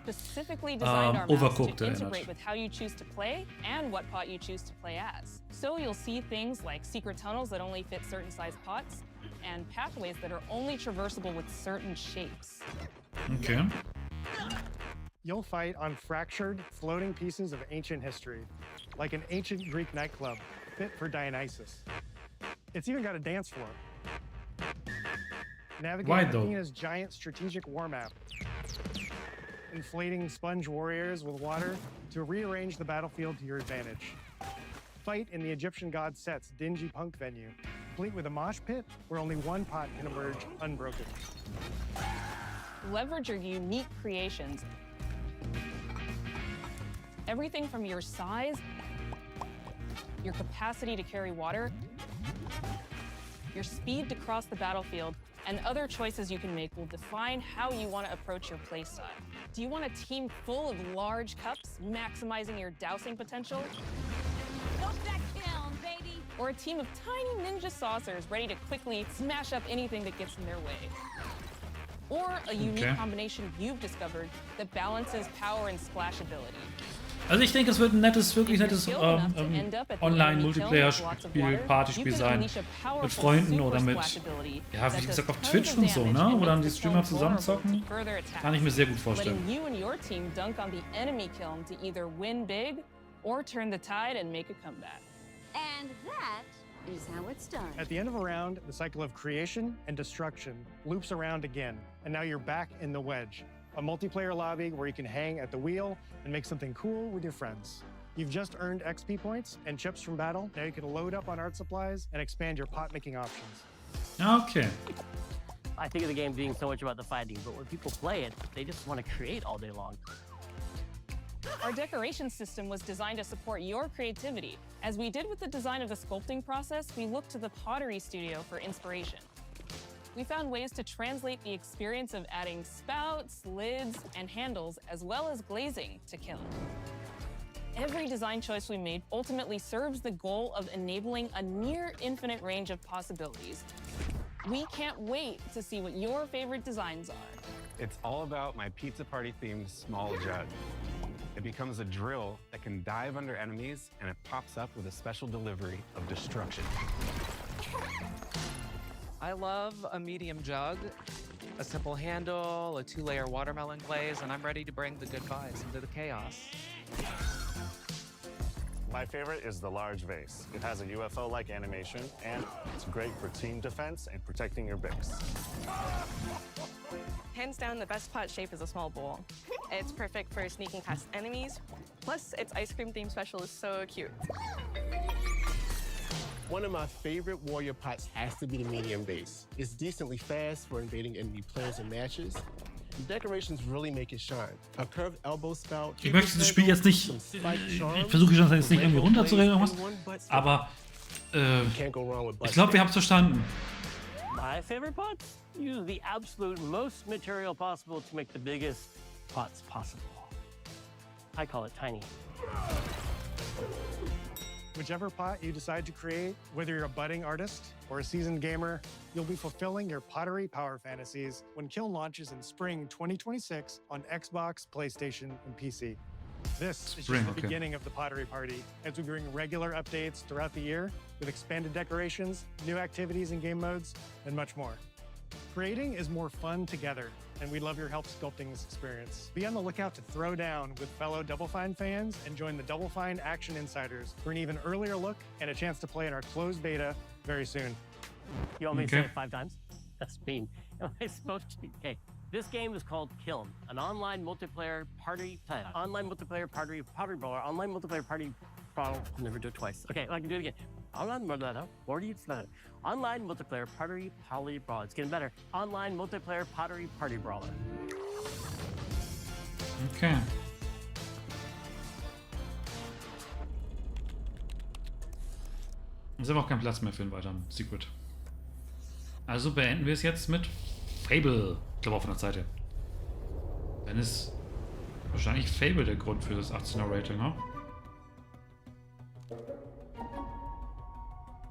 Overcooked erinnert. integrate with how you choose to play and what pot you choose to play as. So you'll see things like secret tunnels that only fit certain size pots and pathways that are only traversable with certain shapes. Okay. You'll fight on fractured, floating pieces of ancient history, like an ancient Greek nightclub fit for Dionysus. It's even got a dance floor. Navigate Why, though? Athena's giant strategic war map. Inflating sponge warriors with water to rearrange the battlefield to your advantage. Fight in the Egyptian god Set's dingy punk venue, complete with a mosh pit where only one pot can emerge unbroken. Leverage your unique creations. Everything from your size, your capacity to carry water, your speed to cross the battlefield, and other choices you can make will define how you want to approach your playstyle. Do you want a team full of large cups, maximizing your dousing potential? Go that kiln, baby! Or a team of tiny ninja saucers ready to quickly smash up anything that gets in their way? Or a unique combination you've discovered that balances power and splashability. Also ich denke, es wird ein wirklich nettes Online-Multiplayer-Spiel, Partyspiel sein. Mit Freunden oder mit, ja, wie gesagt, auf Twitch und so, ne? Wo dann die Streamer zusammenzocken. Kann ich mir sehr gut vorstellen. You and your team dunk on the enemy kiln to either win big or turn the tide and make a comeback. And that is how it's done. At the end of a round, the cycle of creation and destruction loops around again, and now you're back in the wedge. A multiplayer lobby where you can hang at the wheel and make something cool with your friends. You've just earned XP points and chips from battle. Now you can load up on art supplies and expand your pot-making options. Okay. I think of the game being so much about the fighting, but when people play it, they just want to create all day long. Our decoration system was designed to support your creativity. As we did with the design of the sculpting process, we looked to the pottery studio for inspiration. We found ways to translate the experience of adding spouts, lids, and handles, as well as glazing to kiln. Every design choice we made ultimately serves the goal of enabling a near infinite range of possibilities. We can't wait to see what your favorite designs are. It's all about my pizza party themed small jug. It becomes a drill that can dive under enemies, and it pops up with a special delivery of destruction. I love a medium jug, a simple handle, a 2-layer watermelon glaze, and I'm ready to bring the good vibes into the chaos. My favorite is the large vase. It has a UFO-like animation, and it's great for team defense and protecting your bigs. Hands down, the best pot shape is a small bowl. It's perfect for sneaking past enemies. Plus, its ice cream theme special is so cute. One of my favorite warrior pots has to be the medium base. It's decently fast for invading enemy players and matches. The decorations really make it shine. A curved elbow spout. Ich möchte das Spiel jetzt nicht. Ich versuche das jetzt nicht irgendwie runterzureden oder was. Aber ich glaube, wir haben es verstanden. My favorite pots use the absolute most material possible to make the biggest pots possible. I call it tiny. Whichever pot you decide to create, whether you're a budding artist or a seasoned gamer, you'll be fulfilling your pottery power fantasies when Kiln launches in spring 2026 on Xbox, PlayStation, and PC. This is just the beginning of the pottery party as we bring regular updates throughout the year with expanded decorations, new activities and game modes, and much more. Creating is more fun together, and we'd love your help sculpting this experience. Be on the lookout to throw down with fellow Double Fine fans and join the Double Fine Action Insiders for an even earlier look and a chance to play in our closed beta very soon. You want me to say it 5 times? That's mean. Am I supposed to? Okay. This game is called Kiln, an online multiplayer party brawler. Online multiplayer party brawler. I'll never do it twice. Okay, I can do it again. Online multiplayer party brawler. It's getting better. Online multiplayer pottery party brawler. Okay. Jetzt haben wir auch keinen Platz mehr für einen weiteren Secret. Also beenden wir es jetzt mit Fable. Ich glaube auch von der Zeit her. Dann ist wahrscheinlich Fable der Grund für das 18er Rating, ne?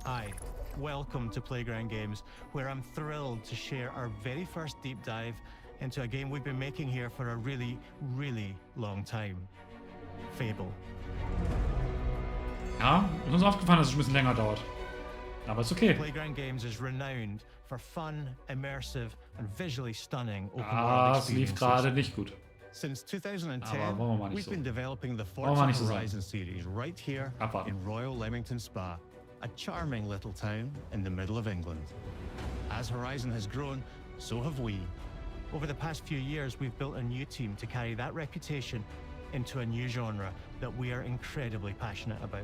Hi, welcome to Playground Games, where I'm thrilled to share our very first deep dive into a game we've been making here for a really, really long time. Fable. Ja, ist uns aufgefallen, dass es ein bisschen länger dauert. Aber ist okay. Playground Games is renowned for fun, immersive and visually stunning open world experiences. Es lief gerade nicht gut. Since 2010, we've been developing the Forza Horizon series right here in Royal Leamington Spa. a charming little town in the middle of England. As Horizon has grown, so have we. Over the past few years, we've built a new team to carry that reputation into a new genre that we are incredibly passionate about.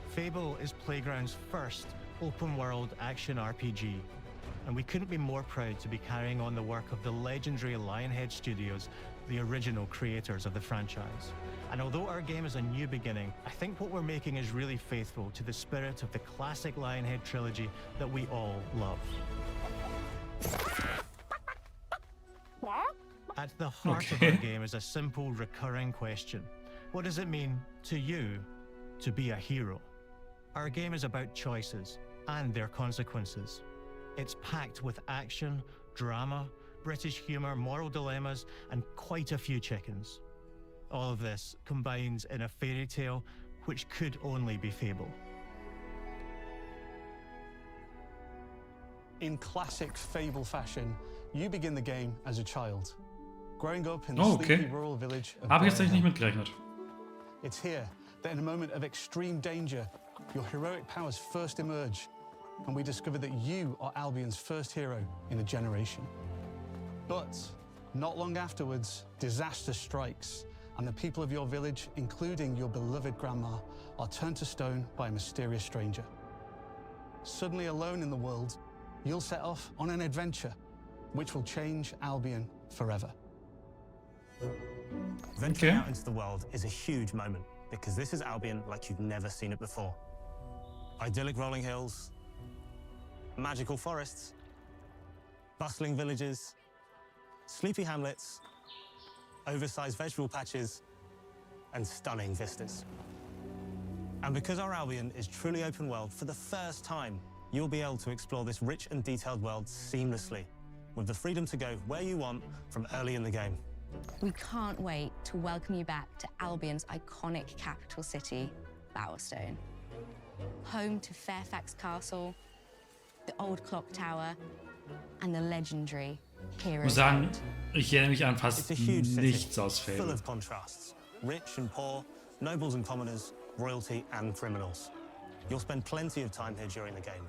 Fable is Playground's first open-world action RPG, and we couldn't be more proud to be carrying on the work of the legendary Lionhead Studios, the original creators of the franchise. And although our game is a new beginning, I think what we're making is really faithful to the spirit of the classic Lionhead trilogy that we all love. At the heart of our game is a simple, recurring question. What does it mean to you to be a hero? Our game is about choices and their consequences. It's packed with action, drama, British humour, moral dilemmas, and quite a few chickens. All of this combines in a fairy tale which could only be Fable. In classic Fable fashion, you begin the game as a child, growing up in the sleepy rural village of Habe ich jetzt nicht mitgerechnet. It's here that in a moment of extreme danger, your heroic powers first emerge, and we discover that you are Albion's first hero in a generation. But not long afterwards, disaster strikes, and the people of your village, including your beloved grandma, are turned to stone by a mysterious stranger. Suddenly alone in the world, you'll set off on an adventure which will change Albion forever. Venturing out into the world is a huge moment because this is Albion like you've never seen it before. Idyllic rolling hills, magical forests, bustling villages, sleepy hamlets, oversized vegetable patches, and stunning vistas. And because our Albion is truly open world, for the first time, you'll be able to explore this rich and detailed world seamlessly, with the freedom to go where you want from early in the game. We can't wait to welcome you back to Albion's iconic capital city, Bowerstone. Home to Fairfax Castle, the old clock tower, and the legendary Hero. Ich muss sagen, ich erinnere mich an fast nichts aus Full Fable. of contrasts, rich and poor, nobles and commoners, royalty and criminals. You'll spend plenty of time here during the game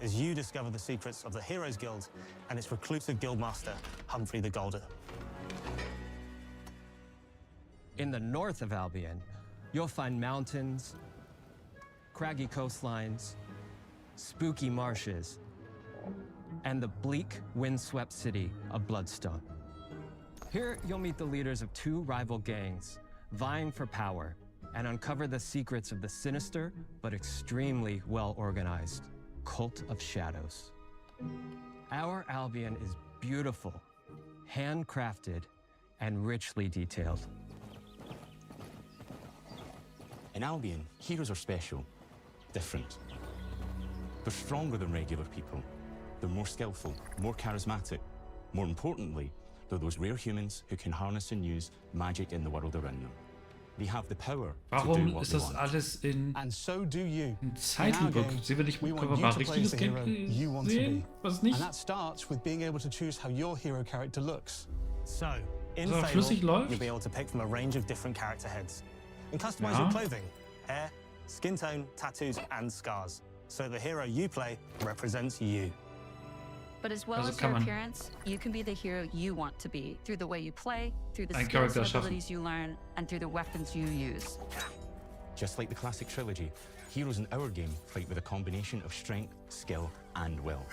as you discover the secrets of the Heroes Guild and its reclusive guildmaster, Humphrey the Golder. In the north of Albion, you'll find mountains, craggy coastlines, spooky marshes, and the bleak, windswept city of Bloodstone. Here, you'll meet the leaders of two rival gangs, vying for power, and uncover the secrets of the sinister but extremely well-organized Cult of Shadows. Our Albion is beautiful, handcrafted, and richly detailed. In Albion, heroes are special, different. They're stronger than regular people. They're more skillful, more charismatic. More importantly, they're those rare humans who can harness and use magic in the world around them. They have the power to do Warum what ist they das want. alles in Zeitlupe. Zeitlupe? Sehen wir nicht, können wir mal richtiges Gameplay sehen? Was nicht? And that starts with being able to choose how your hero character looks. So, in So, Fable, flüssig läuft? you'll be able to pick from a range of different character heads and customize Ja. your clothing, hair, skin tone, tattoos, and scars, so the hero you play represents you. But as well Also as kann your man appearance, you can be the hero you want to be through the way you play, through the Einen skills Charakter and schaffen. abilities you learn, and through the weapons you use. Just like the classic trilogy, heroes in our game fight with a combination of strength, skill, and will.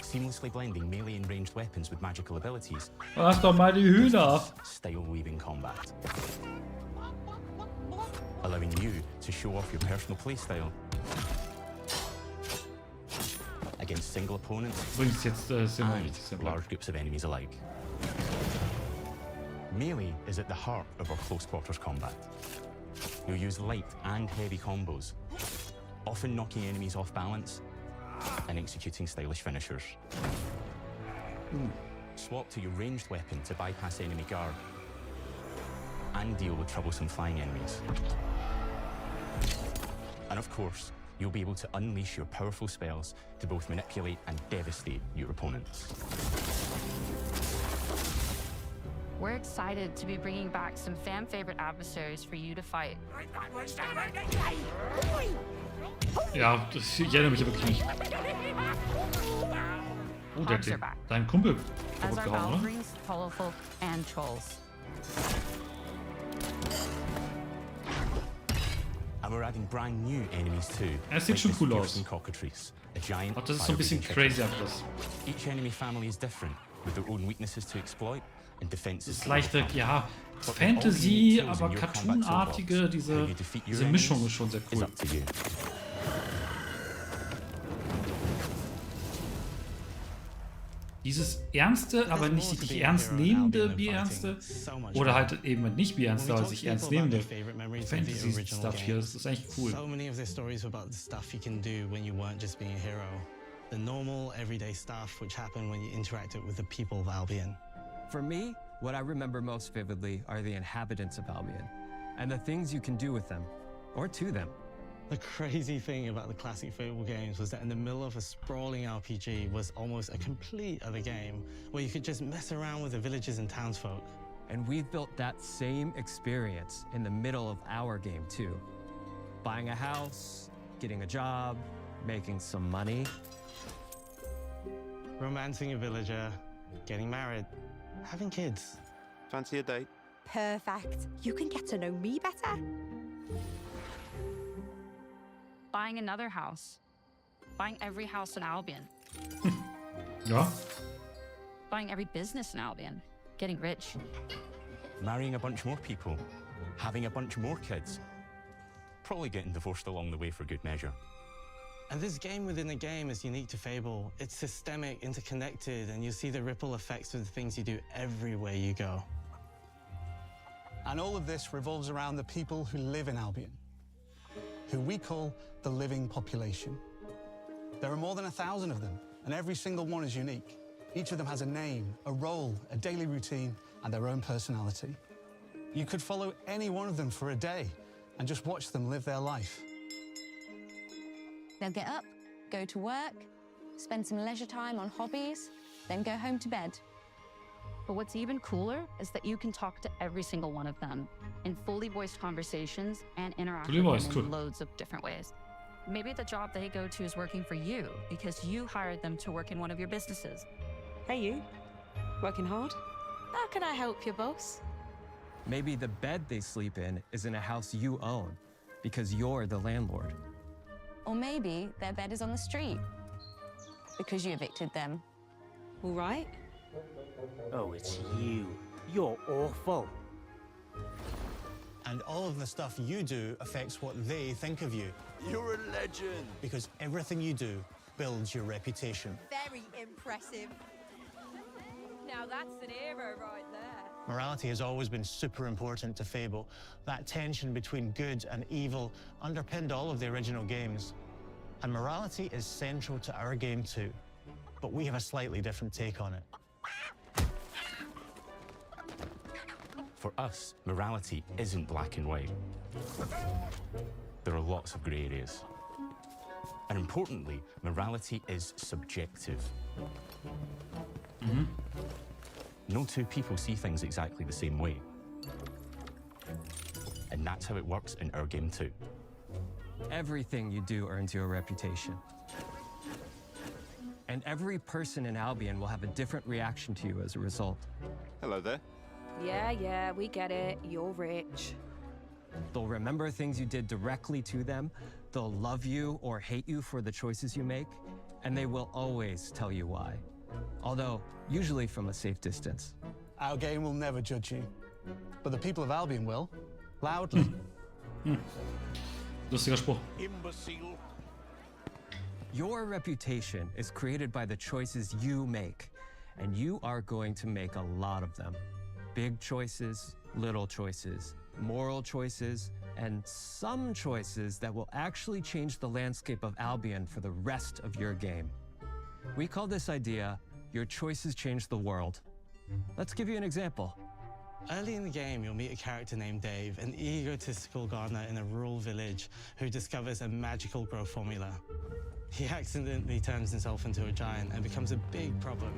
Seamlessly blending melee and ranged weapons with magical abilities. Lass doch mal die Hühner. Style-weaving combat. Allowing you to show off your personal playstyle against single opponents Übrigens jetzt sind wir and richtig simpel. large groups of enemies alike. Melee is at the heart of our close quarters combat. You'll use light and heavy combos, often knocking enemies off balance and executing stylish finishers. Swap to your ranged weapon to bypass enemy guard and deal with troublesome flying enemies. And of course, you'll be able to unleash your powerful spells to both manipulate and devastate your opponents. We're excited to be bringing back some fan-favorite adversaries for you to fight. Ja, ich erinnere mich wirklich nicht. Oh, der hat deinen Kumpel kaputt gehauen, oder? Colorful, and trolls. And we're adding brand new enemies too. Es sieht schon cool aus. A giant Ach, das ist so ein bisschen crazy alles. Each enemy family is different, with their own weaknesses to exploit and defenses. Das ist leichte, ja, Fantasy, aber Cartoonartige, diese Mischung ist schon sehr cool. Dieses ernste, aber nicht sich ernst nehmende Bierernste oder halt eben nicht Bierernste, aber sich ernst nehmende Fantasy-Stuff hier, das ist echt cool. So many of the stories were about the stuff you can do when you weren't just being a hero. The normal, everyday stuff which happened when you interacted with the people of Albion. For me, what I remember most vividly are the inhabitants of Albion and the things you can do with them, or to them. The crazy thing about the classic Fable games was that in the middle of a sprawling RPG was almost a complete other game where you could just mess around with the villages and townsfolk. And we've built that same experience in the middle of our game too. Buying a house, getting a job, making some money. Romancing a villager, getting married, having kids. Fancy a date? Perfect. You can get to know me better. Buying another house. Buying every house in Albion. Ja. Buying every business in Albion. Getting rich. Marrying a bunch more people. Having a bunch more kids. Probably getting divorced along the way for good measure. And this game within a game is unique to Fable. It's systemic, interconnected, and you see the ripple effects of the things you do everywhere you go. And all of this revolves around the people who live in Albion, who we call the living population. There are more than 1,000 of them, and every single one is unique. Each of them has a name, a role, a daily routine, and their own personality. You could follow any one of them for a day and just watch them live their life. They'll get up, go to work, spend some leisure time on hobbies, then go home to bed. But what's even cooler is that you can talk to every single one of them in fully voiced conversations and interact with them in loads of different ways. Maybe the job they go to is working for you because you hired them to work in one of your businesses. Hey you, working hard? How can I help you, boss? Maybe the bed they sleep in is in a house you own because you're the landlord. Or maybe their bed is on the street because you evicted them. All right. Oh, it's you. You're awful. And all of the stuff you do affects what they think of you. You're a legend. Because everything you do builds your reputation. Very impressive. Now that's an hero right there. Morality has always been super important to Fable. That tension between good and evil underpinned all of the original games. And morality is central to our game too. But we have a slightly different take on it. For us, morality isn't black and white. There are lots of grey areas. And importantly, morality is subjective. No two people see things exactly the same way. And that's how it works in our game too. Everything you do earns you a reputation. And every person in Albion will have a different reaction to you as a result. Hello there. Yeah, we get it. You're rich. They'll remember things you did directly to them, they'll love you or hate you for the choices you make, and they will always tell you why. Although, usually from a safe distance. Our game will never judge you, but the people of Albion will, loudly. Lustiger Spruch. Imbecile. Your reputation is created by the choices you make, and you are going to make a lot of them. Big choices, little choices, moral choices, and some choices that will actually change the landscape of Albion for the rest of your game. We call this idea, your choices change the world. Let's give you an example. Early in the game, you'll meet a character named Dave, an egotistical gardener in a rural village who discovers a magical growth formula. He accidentally turns himself into a giant and becomes a big problem.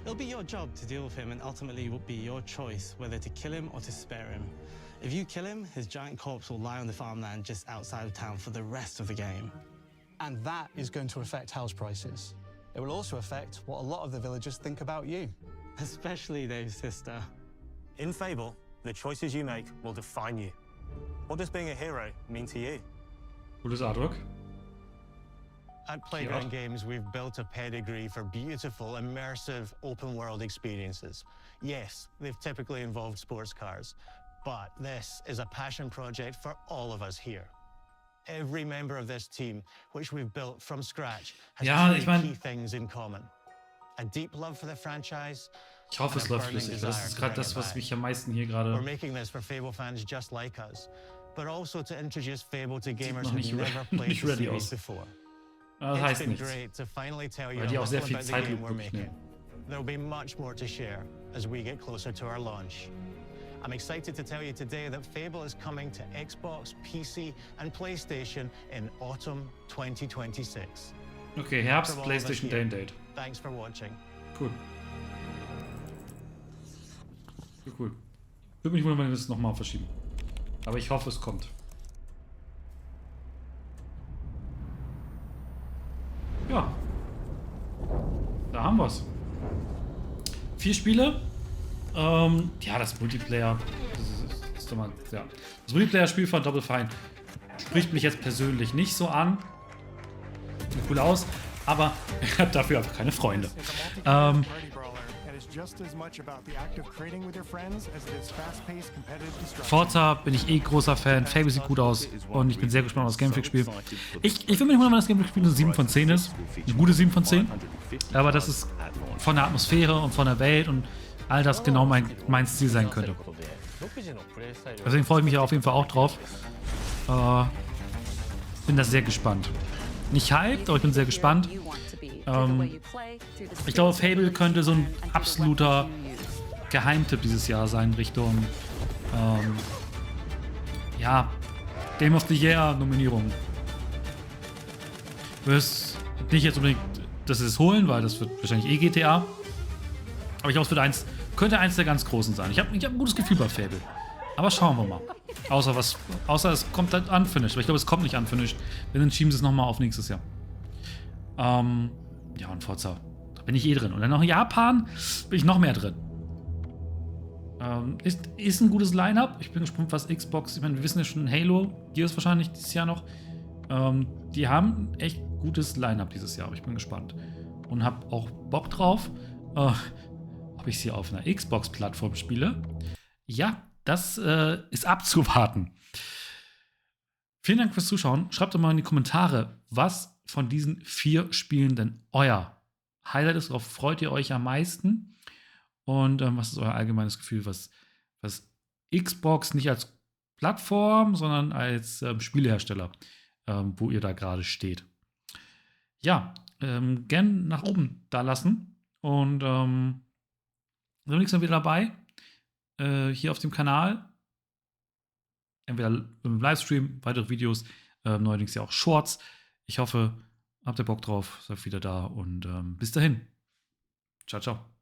It'll be your job to deal with him, and ultimately it will be your choice whether to kill him or to spare him. If you kill him, his giant corpse will lie on the farmland just outside of town for the rest of the game. And that is going to affect house prices. It will also affect what a lot of the villagers think about you. Especially Dave's sister. In Fable, the choices you make will define you. What does being a hero mean to you? Cooles Artwork. At Playground Games, we've built a pedigree for beautiful, immersive, open-world experiences. Yes, they've typically involved sports cars, but this is a passion project for all of us here. Every member of this team, which we've built from scratch, has three key things in common. A deep love for the franchise. Ich hoffe, es läuft flüssig. Das ist gerade das, was mich am meisten hier gerade. We're making this for Fable fans just like us, but also to introduce Fable to gamers who've never played the series before. Das heißt nichts. Weil die auch sehr viel Zeit nehmen. There'll be much more to share as we get closer to our launch. I'm excited to tell you today that Fable is coming to Xbox, PC, and PlayStation in autumn 2026. Okay, Herbst, PlayStation Day and Date. Thanks for watching. Cool. Cool. Würde mich wundern, wenn wir es nochmal verschieben. Aber ich hoffe, es kommt. Ja. Da haben wir es. 4 Spiele. Ja, das Multiplayer. Das ist doch mal, ja. Das Multiplayer-Spiel von Double Fine spricht mich jetzt persönlich nicht so an. Sieht cool aus, aber ich habe dafür einfach keine Freunde. Forza bin ich eh großer Fan. Fable sieht gut aus und ich bin sehr gespannt auf das Gameflix-Spiel. Ich will mich wundern, wenn das Gameflix-Spiel eine 7 von 10 ist. Eine gute 7 von 10. Aber das ist von der Atmosphäre und von der Welt und all das genau mein Stil sein könnte. Deswegen freue ich mich auf jeden Fall auch drauf. Bin da sehr gespannt. Nicht hyped, aber ich bin sehr gespannt. Ich glaube, Fable könnte so ein absoluter Geheimtipp dieses Jahr sein Richtung ja, Game of the Year Nominierung. Ich will es nicht jetzt unbedingt das ist holen, weil das wird wahrscheinlich eh GTA. Aber ich glaube, es wird könnte eins der ganz großen sein. Ich hab ein gutes Gefühl bei Fable. Aber schauen wir mal. Außer es kommt halt unfinished. Aber ich glaube, es kommt nicht unfinished. Dann schieben sie es nochmal auf nächstes Jahr. Ja, und Forza. Da bin ich eh drin. Und dann noch in Japan bin ich noch mehr drin. Ist ein gutes Line-Up. Ich bin gespannt, was Xbox. Ich meine, wir wissen ja schon, Halo, Gears wahrscheinlich dieses Jahr noch. Die haben echt gutes Line-Up dieses Jahr. Aber ich bin gespannt. Und habe auch Bock drauf. Ob ich sie auf einer Xbox-Plattform spiele? Ja, das ist abzuwarten. Vielen Dank fürs Zuschauen. Schreibt doch mal in die Kommentare, was von diesen 4 Spielen denn euer Highlight ist. Worauf freut ihr euch am meisten? Und was ist euer allgemeines Gefühl, was Xbox nicht als Plattform, sondern als Spielehersteller, wo ihr da gerade steht? Ja, gern nach oben da lassen. Und beim nächsten Mal wieder dabei. Hier auf dem Kanal. Entweder im Livestream, weitere Videos, neuerdings ja auch Shorts. Ich hoffe, habt ihr Bock drauf, seid wieder da und bis dahin. Ciao, ciao.